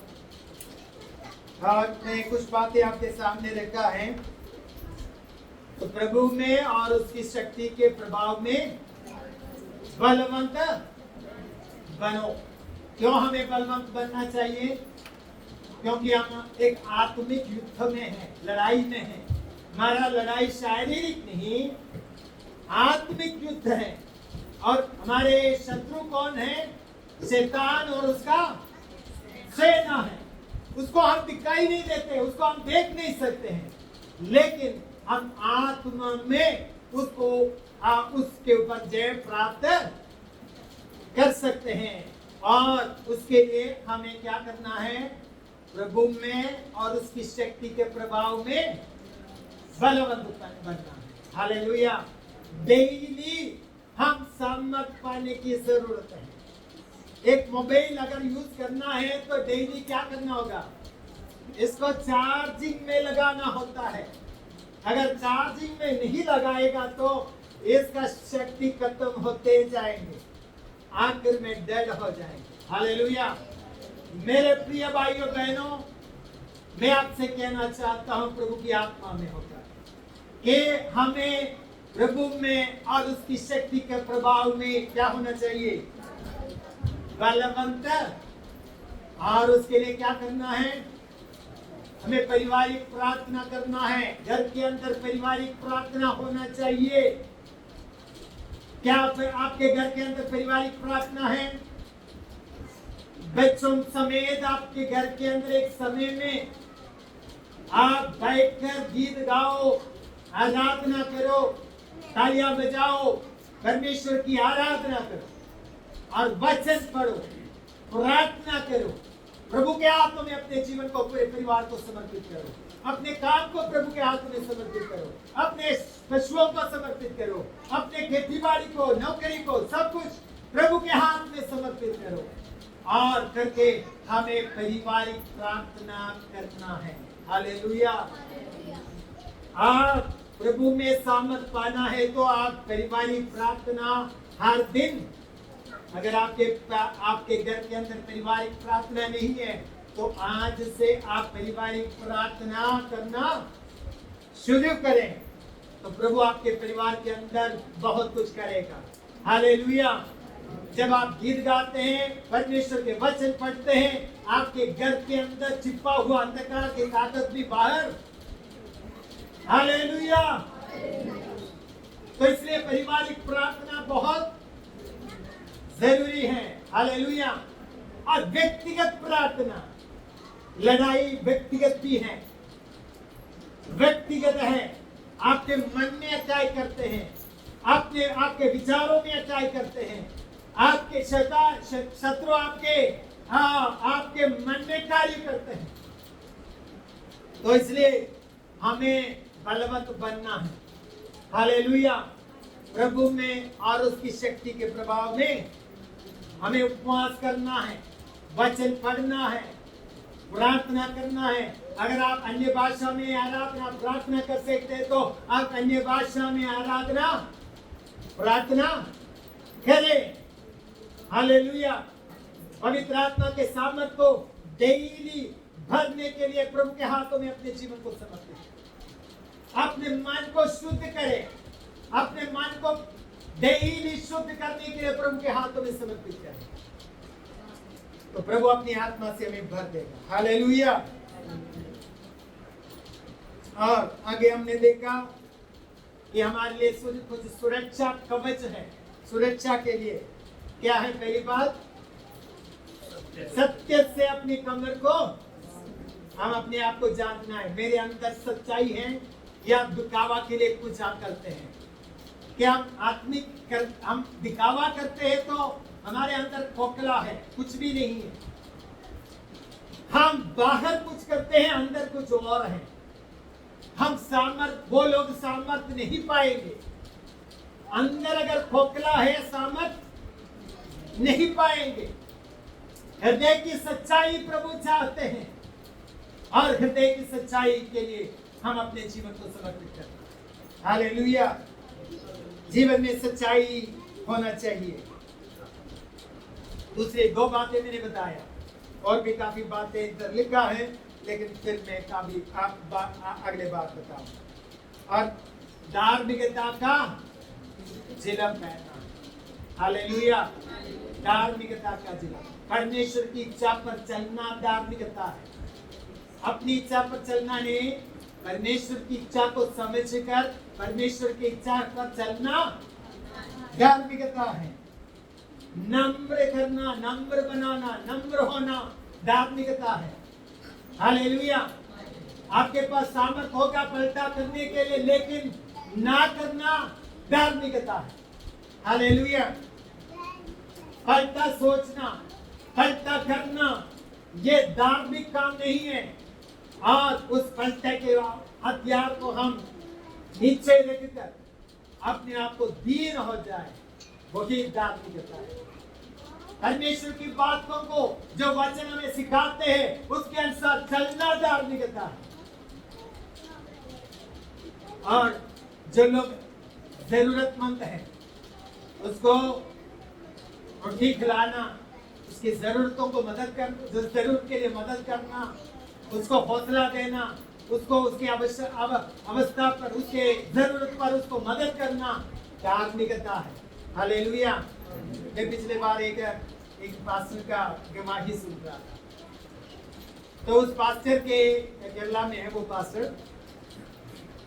मैं कुछ बातें आपके सामने रखा है। तो प्रभु में और उसकी शक्ति के प्रभाव में बलवंत बनो। क्यों हमें बलवंत बनना चाहिए? क्योंकि हम एक आत्मिक युद्ध में हैं, लड़ाई में हैं। हमारा लड़ाई शारीरिक नहीं, आत्मिक युद्ध है। और हमारे शत्रु कौन है? शैतान और उसका सेना है। उसको हम दिखाई नहीं देते, उसको हम देख नहीं सकते हैं, लेकिन हम आत्मा में उसको उसके ऊपर जय प्राप्त कर सकते हैं। और उसके लिए हमें क्या करना है? प्रभु में और उसकी शक्ति के प्रभाव में बलवंत बनना है। हालेलुया। डेली हम सामर्थ पाने की जरूरत है। एक मोबाइल अगर यूज करना है तो डेली क्या करना होगा? इसको चार्जिंग में लगाना होता है। अगर चार्जिंग में नहीं लगाएगा तो इसका शक्ति खत्म होते जाएंगे, आखिर में डेड हो जाएंगे। हालेलुया। मेरे प्रिय भाइयों बहनों, मैं आपसे कहना चाहता हूं प्रभु की आत्मा में होकर कि हमें प्रभु में और उसकी शक्ति के प्रभाव में क्या होना चाहिए? बलवंत। और उसके लिए क्या करना है? हमें पारिवारिक प्रार्थना करना है। घर के अंदर पारिवारिक प्रार्थना होना चाहिए। क्या आपके घर के अंदर पारिवारिक प्रार्थना है? बच्चों समेत आपके घर के अंदर एक समय में आप बैठकर गीत गाओ, आराधना करो, तालियां बजाओ, परमेश्वर की आराधना करो और वचन पढ़ो, प्रार्थना करो। प्रभु के हाथों में अपने जीवन को, पूरे परिवार को समर्पित करो। अपने काम को प्रभु के हाथों में समर्पित करो। अपने पशुओं को समर्पित करो। अपने खेती बाड़ी को, नौकरी को, सब कुछ प्रभु के हाथ में समर्पित करो। और करके हमें पारिवारिक प्रार्थना करना है। हालेलुया। आप प्रभु में सामर्थ पाना है तो आप पारिवारिक प्रार्थना हर दिन, अगर आपके घर के अंदर पारिवारिक प्रार्थना नहीं है तो आज से आप पारिवारिक प्रार्थना करना शुरू करें, तो प्रभु आपके परिवार के अंदर बहुत कुछ करेगा। हालेलुया। जब आप गीत गाते हैं, परमेश्वर के वचन पढ़ते हैं, आपके घर के अंदर छिपा हुआ अंधकार की ताकत भी बाहर। हालेलुया। तो इसलिए पारिवारिक प्रार्थना बहुत जरूरी है। हालेलुया। और व्यक्तिगत प्रार्थना, लड़ाई व्यक्तिगत भी है, व्यक्तिगत है। आपके मन में अटैक करते हैं, आपके विचारों में अटैक करते हैं, आपके शत्रु आपके मन में कार्य करते हैं। तो इसलिए हमें बलवंत बनना है। हालेलुया। प्रभु में और उसकी शक्ति के प्रभाव में हमें उपवास करना है, वचन पढ़ना है, प्रार्थना करना है। अगर आप अन्य भाषा में आराधना प्रार्थना कर सकते हैं तो आप अन्य भाषा में आराधना प्रार्थना करें। हालेलुया। पवित्र आत्मा के सामर्थ को डेली भरने के लिए प्रभु के हाथों में अपने जीवन को समर्पित करें। अपने मन को शुद्ध करें। अपने मन को डेली शुद्ध करने के लिए प्रभु के हाथों में समर्पित करें, तो प्रभु अपनी आत्मा से हमें भर देगा। हालेलुया। और आगे हमने देखा कि हमारे लिए कुछ सुरक्षा कवच है। सुरक्षा के लिए क्या है? पहली बात, सत्य से अपनी कमर को हम अपने आप को जांचना है। मेरे अंदर सच्चाई है या दिखावा के लिए कुछ आप करते हैं? क्या हम दिखावा करते हैं तो हमारे अंदर खोखला है, कुछ भी नहीं है। हम बाहर कुछ करते हैं, अंदर कुछ और है। हम वो लोग सामर्थ नहीं पाएंगे। अंदर अगर खोखला है, सामर्थ नहीं पाएंगे। हृदय की सच्चाई प्रभु चाहते हैं और हृदय की सच्चाई के लिए हम अपने जीवन को समर्पित करते हैं। हालेलुया। जीवन में सच्चाई होना चाहिए। दूसरी दो बातें मैंने बताया, और भी काफी बातें इधर लिखा है, लेकिन फिर मैं काफी अगले बात बताऊंगा। और धार्मिकता का जिलम पहना। हालेलुया। धार्मिकता का जिलम, परमेश्वर की इच्छा पर चलना धार्मिकता है। अपनी इच्छा पर चलना नहीं, परमेश्वर की इच्छा को समझकर परमेश्वर की इच्छा पर चलना धार्मिकता है। नम्र करना, नम्र बनाना, नम्र होना धार्मिकता है। हालेलुया। आपके पास सामर्थ होगा पलटा करने के लिए, लेकिन ना करना धार्मिकता है। हालेलुया। फलता सोचना, फलता करना, ये धार्मिक काम नहीं है। और उस फलते के हथियार को हम नीचे रखकर अपने आप को दीन हो जाए, वही धार्मिकता है। परमेश्वर की बातों को जो वचन हमें सिखाते हैं उसके अनुसार चलना धार्मिकता है। और जो लोग जरूरतमंद है उसको रोटी खिलाना, उसकी जरूरतों को मदद कर, जरूरत के लिए मदद करना, उसको हौसला देना, उसको उसकी अवस्था पर, उसके जरूरत पर उसको मदद करना धार्मिकता है। हालेलुया। मैं पिछले बार एक पास्टर का गवाही सुन रहा था, तो उस पास्टर के केरला में है वो पास्टर,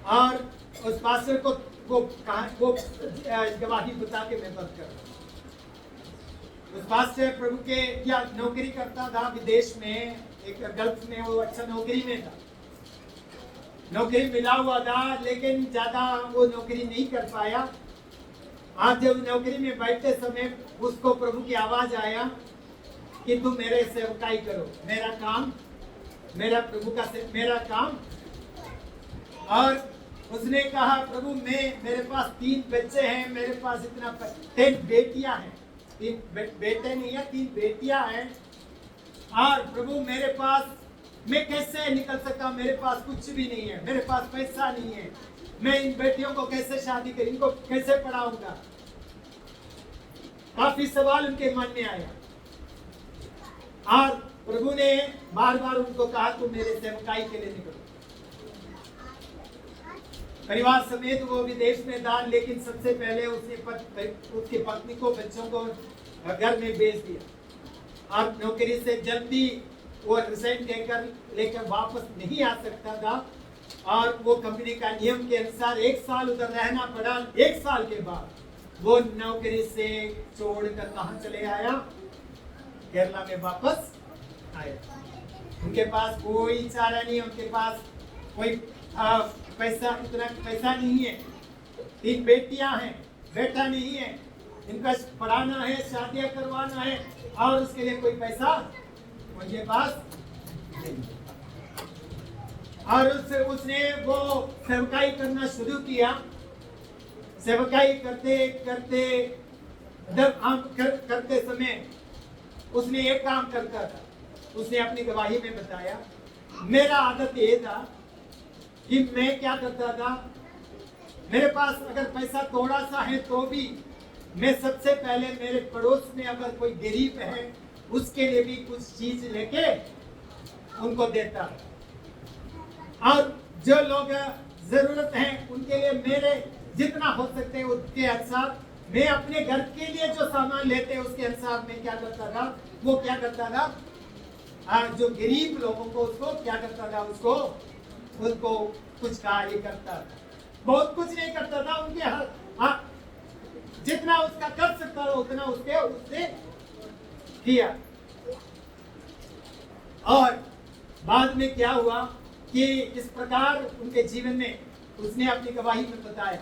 और उस पास्टर को वो गवाही बता के मैं बात कर रहा हूँ। उस पास्टर प्रभु के या नौकरी करता था विदेश में, एक गल्फ में, वो अच्छा नौकरी में था, नौकरी मिला हुआ था, लेकिन ज्यादा वो नौकरी नहीं कर पाया। आज जब नौकरी में बैठते समय उसको प्रभु की आवाज आया कि तुम मेरे सेवकाई करो, मेरा काम, मेरा प्रभु का मेरा काम। और उसने कहा प्रभु मेरे पास 3 बच्चे हैं, मेरे पास इतना 3 बेटियां हैं, 3 बेटे नहीं है, 3 बेटियां हैं, और प्रभु मेरे पास मैं कैसे निकल सकता, मेरे पास कुछ भी नहीं है, मेरे पास पैसा नहीं है, मैं इन बेटियों को कैसे शादी करूं, इनको कैसे पढ़ाऊंगा। काफी सवाल उनके मन में आया, और प्रभु ने बार बार उनको कहा तुम मेरे सेवकाई के लिए निकलो। परिवार समेत वो विदेश में था, लेकिन सबसे पहले उसने उसकी पत्नी को, बच्चों को घर में भेज दिया, और नौकरी से जल्दी वो रिजाइन लेकर वापस नहीं आ सकता था, और वो कंपनी का नियम के अनुसार 1 साल उधर रहना पड़ा। 1 साल के बाद वो नौकरी से छोड़कर कहां चले आया, केरला में वापस आया। उनके पास कोई चारा नहीं, उनके पास कोई पैसा, इतना पैसा नहीं है, 3 बेटियां हैं, बेटा नहीं है, इनका पढ़ाना है, शादियां करवाना है, और उसके लिए कोई पैसा उनके पास नहीं। और उसने वो सेवकाई करना शुरू किया। सेवकाई करते करते करते समय उसने एक काम करता था, उसने अपनी गवाही में बताया, मेरा आदत ये था कि मैं क्या करता था, मेरे पास अगर पैसा थोड़ा सा है तो भी मैं सबसे पहले मेरे पड़ोस में अगर कोई गरीब है उसके लिए भी कुछ चीज लेके उनको देता, और जो लोग जरूरत है उनके लिए मेरे जितना हो सकते हैं उसके अनुसार, मैं अपने घर के लिए जो सामान लेते हैं उसके अनुसार मैं क्या करता था, वो क्या करता था, जो गरीब लोगों को उसको क्या करता था, उसको कुछ कार्य करता था। बहुत कुछ नहीं करता था, उनके जितना उसका कर सकता था उतना उसने किया। और बाद में क्या हुआ कि इस प्रकार उनके जीवन में उसने अपनी गवाही में बताया,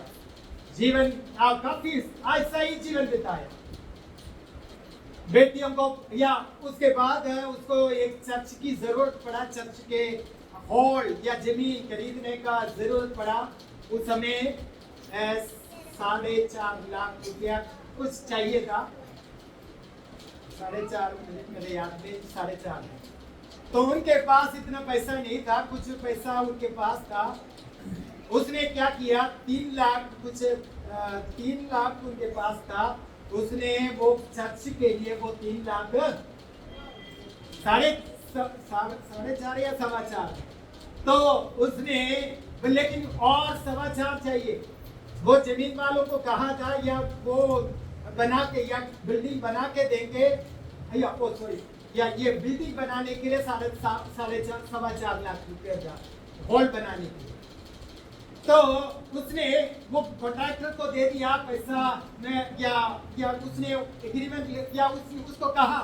जीवन काफी ऐसा ही जीवन बिताया। बेटियों को, या उसके बाद उसको एक चर्च की जरूरत पड़ा, चर्च के हॉल या जमीन खरीदने का जरूरत पड़ा। उस समय 4.5 लाख रुपया कुछ चाहिए था, 4.5 मेरे याद में 4.5। तो उनके पास इतना पैसा नहीं था, कुछ पैसा उनके पास था। उसने क्या किया, 3 लाख उनके पास था, उसने वो चर्च के लिए वो 3 लाख 4.5 या 4.25, तो उसने, लेकिन और 4.25 चाहिए। वो जमीन वालों को कहा था या वो बना के या बिल्डिंग बना के देंगे, या ये बिल्डिंग बनाने के लिए 4.25 लाख रुपया था, हॉल बनाने के लिए। तो उसने वो कॉन्ट्रैक्टर को दे दिया पैसा में, या उसने एग्रीमेंट किया, उसको कहा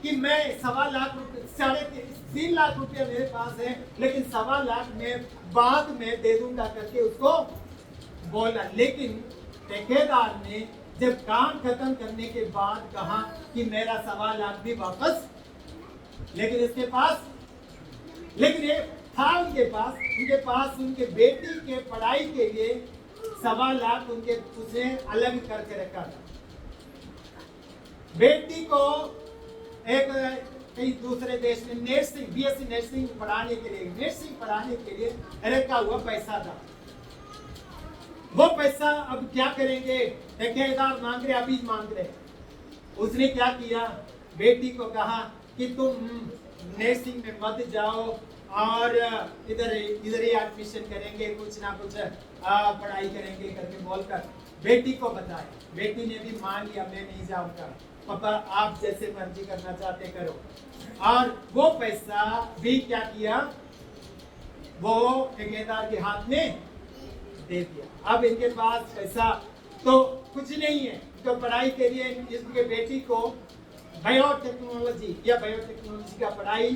कि मैं 3.25 लाख रुपए, 3.5 लाख रुपया मेरे पास है, लेकिन 2.25 लाख में बाद में दे दूंगा करके उसको बोला। लेकिन ठेकेदार ने जब काम खत्म करने के बाद कहा कि मेरा 1.25 लाख भी वापस, लेकिन इसके पास, लेकिन ये था उनके पास उनके बेटी के पढ़ाई के लिए 1.25 लाख उसने अलग करके रखा था। बेटी को एक कहीं दूसरे देश में नर्सिंग, बीएससी नर्सिंग पढ़ाने के लिए रखा हुआ पैसा था। वो पैसा अब क्या करेंगे, ठेकेदार मांग रहे, अभी मांग रहे। उसने क्या किया, बेटी को कहा कि तुम नर्सिंग में मत जाओ और इधर ही एडमिशन करेंगे, कुछ ना कुछ पढ़ाई करेंगे करके बोलकर बेटी को बताया। बेटी ने भी मान लिया, मैं नहीं जाऊंगा, पापा आप जैसे मर्जी करना चाहते करो। और वो पैसा भी क्या किया, वो ठेकेदार के हाथ में दे दिया। अब इनके पास पैसा तो कुछ नहीं है, तो पढ़ाई के लिए इसके बेटी को बायोटेक्नोलॉजी का पढ़ाई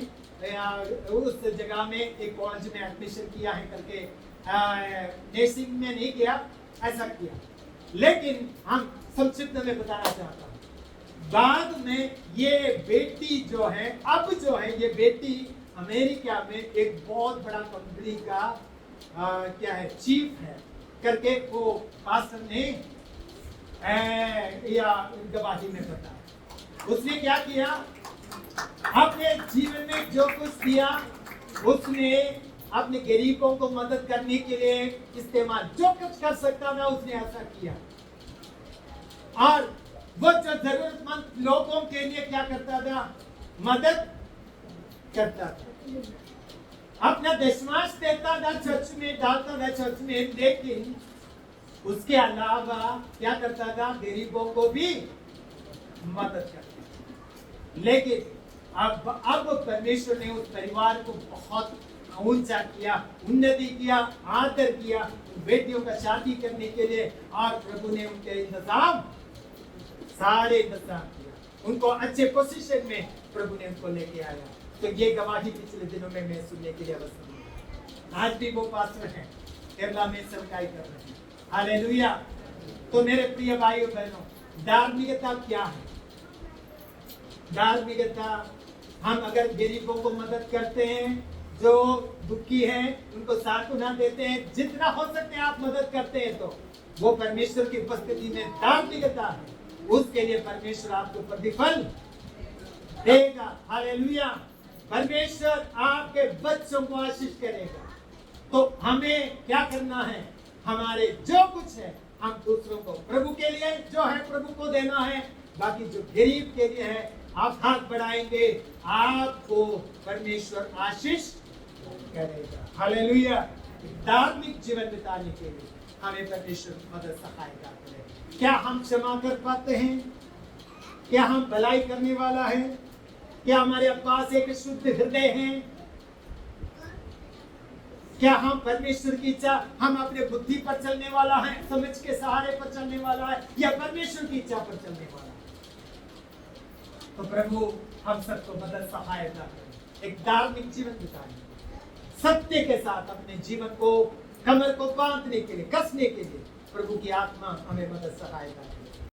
उस जगह में एक कॉलेज में एडमिशन किया है करके, नर्सिंग में नहीं किया, ऐसा किया। लेकिन हम संक्षिप्त में बताना चाहता हूँ, बाद में ये बेटी जो है, अब जो है ये बेटी अमेरिका में एक बहुत बड़ा कंपनी का क्या है, चीफ है करके वो पास्टर ने या गवाही में बताया। उसने क्या किया, अपने जीवन में जो कुछ किया उसने अपने गरीबों को मदद करने के लिए इस्तेमाल, जो कुछ कर सकता था उसने ऐसा किया। और वो जो जरूरतमंद लोगों के लिए क्या करता था, मदद करता था, अपना दशमांश देता था, चर्च में डालता था चर्च में, लेकिन उसके अलावा क्या करता था, गरीबों को भी मदद करता था। लेकिन अब परमेश्वर ने उस परिवार को बहुत ऊंचा किया, उन्नति किया, आदर किया, बेटियों का शादी करने के लिए, और प्रभु ने उनके सारे इंतजाम किया, उनको अच्छे पोजीशन में प्रभु ने उनको लेके आया। तो ये गवाही पिछले दिनों में मैं सुनने के लिए अवसर मिला। आज भी वो पास्टर हैं, केरला में सेवकाई कर रहे हैं। हालेलुया। तो मेरे प्रिय भाइयों बहनों, धार्मिकता क्या है? धार्मिकता, हम अगर गरीबों को मदद करते हैं, जो दुखी हैं उनको सांत्वना देते हैं, जितना हो सकते हैं आप मदद करते हैं, तो वो परमेश्वर की उपस्थिति में धार्मिकता है। उसके लिए परमेश्वर आपको प्रतिफल देगा। हालेलुया। परमेश्वर आपके बच्चों को आशीष करेगा। तो हमें क्या करना है, हमारे जो कुछ है हम दूसरों को, प्रभु के लिए जो है प्रभु को देना है, बाकी जो गरीब के लिए है आप हाथ बढ़ाएंगे, आपको परमेश्वर आशीष करेगा। हालेलुया। धार्मिक जीवन बिताने के लिए हमें परमेश्वर मदद सहायता करे। क्या हम क्षमा कर पाते हैं? क्या हम भलाई करने वाला है? क्या हमारे पास एक शुद्ध हृदय है? क्या हम परमेश्वर की इच्छा, हम अपने बुद्धि पर चलने वाला है, समझ के सहारे पर चलने वाला है, या परमेश्वर की इच्छा पर चलने वाला है? तो प्रभु हम सबको मदद सहायता करें, एक धार्मिक जीवन बिताने, सत्य के साथ अपने जीवन को, कमर को बांधने के लिए, कसने के लिए प्रभु की आत्मा हमें मदद सहायता करे।